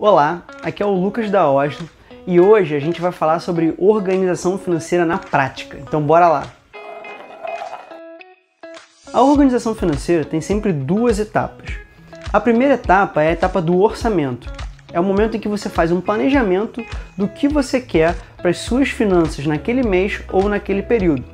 Olá, aqui é o Lucas da Oslo e hoje a gente vai falar sobre organização financeira na prática, então bora lá! A organização financeira tem sempre duas etapas. A primeira etapa é a etapa do orçamento. É o momento em que você faz um planejamento do que você quer para as suas finanças naquele mês ou naquele período.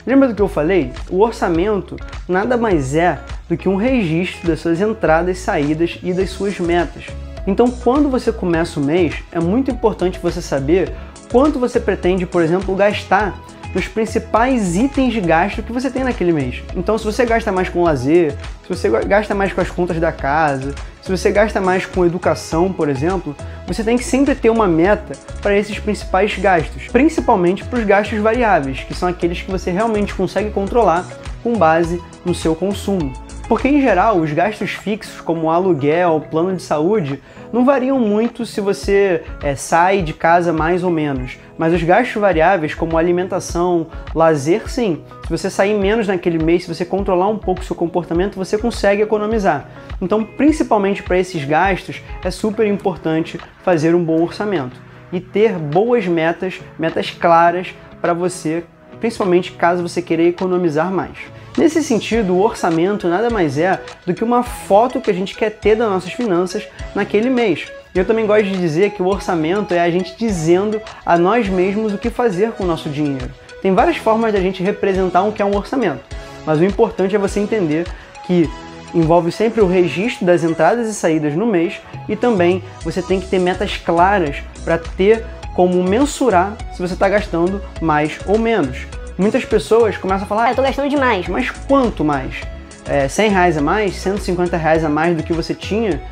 Lembra do que eu falei? O orçamento nada mais é do que um registro das suas entradas, saídas e das suas metas. Então, quando você começa o mês, é muito importante você saber quanto você pretende, por exemplo, gastar nos principais itens de gasto que você tem naquele mês. Então, se você gasta mais com lazer, se você gasta mais com as contas da casa, se você gasta mais com educação, por exemplo, você tem que sempre ter uma meta para esses principais gastos, principalmente para os gastos variáveis, que são aqueles que você realmente consegue controlar com base no seu consumo. Porque, em geral, os gastos fixos, como aluguel, plano de saúde, não variam muito se você sai de casa mais ou menos. Mas os gastos variáveis, como alimentação, lazer, sim. Se você sair menos naquele mês, se você controlar um pouco o seu comportamento, você consegue economizar. Então, principalmente para esses gastos, é super importante fazer um bom orçamento e ter boas metas claras para você, principalmente caso você queira economizar mais. Nesse sentido, o orçamento nada mais é do que uma foto que a gente quer ter das nossas finanças naquele mês. E eu também gosto de dizer que o orçamento é a gente dizendo a nós mesmos o que fazer com o nosso dinheiro. Tem várias formas de a gente representar o que é um orçamento, mas o importante é você entender que envolve sempre o registro das entradas e saídas no mês e também você tem que ter metas claras para ter como mensurar se você está gastando mais ou menos. Muitas pessoas começam a falar, eu tô gastando demais. Mas quanto mais? R$100 a mais? R$150 a mais do que você tinha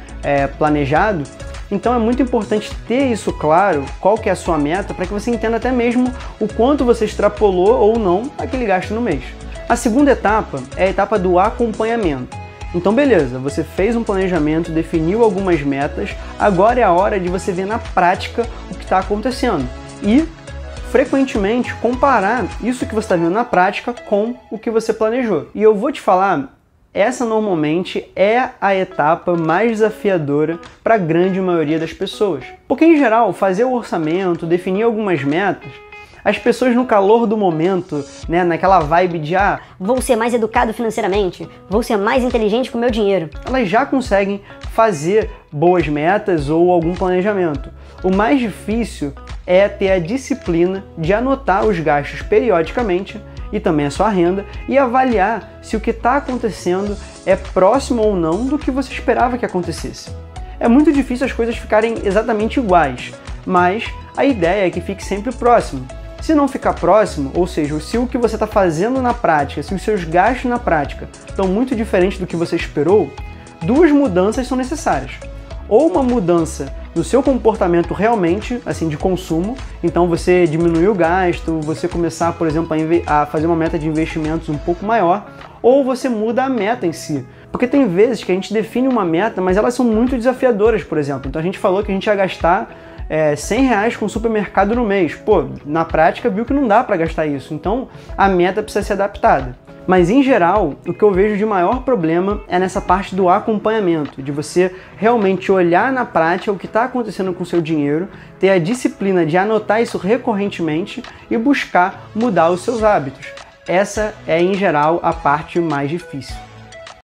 planejado? Então é muito importante ter isso claro, qual que é a sua meta, para que você entenda até mesmo o quanto você extrapolou ou não aquele gasto no mês. A segunda etapa é a etapa do acompanhamento. Então beleza, você fez um planejamento, definiu algumas metas, agora é a hora de você ver na prática o que está acontecendo. E frequentemente comparar isso que você está vendo na prática com o que você planejou. E eu vou te falar, essa normalmente é a etapa mais desafiadora para a grande maioria das pessoas. Porque em geral, fazer o orçamento, definir algumas metas, as pessoas no calor do momento, naquela vibe de vou ser mais educado financeiramente, vou ser mais inteligente com o meu dinheiro, elas já conseguem fazer boas metas ou algum planejamento. O mais difícil é ter a disciplina de anotar os gastos periodicamente e também a sua renda e avaliar se o que está acontecendo é próximo ou não do que você esperava que acontecesse. É muito difícil as coisas ficarem exatamente iguais, mas a ideia é que fique sempre próximo. Se não ficar próximo, ou seja, se o que você está fazendo na prática, se os seus gastos na prática estão muito diferentes do que você esperou, duas mudanças são necessárias. Ou uma mudança no seu comportamento realmente, assim, de consumo, então você diminuir o gasto, você começar, por exemplo, a fazer uma meta de investimentos um pouco maior, ou você muda a meta em si. Porque tem vezes que a gente define uma meta, mas elas são muito desafiadoras, por exemplo. Então a gente falou que a gente ia gastar R$100 com o supermercado no mês. Pô, na prática viu que não dá para gastar isso, então a meta precisa ser adaptada. Mas em geral, o que eu vejo de maior problema é nessa parte do acompanhamento, de você realmente olhar na prática o que está acontecendo com o seu dinheiro, ter a disciplina de anotar isso recorrentemente e buscar mudar os seus hábitos. Essa é, em geral, a parte mais difícil.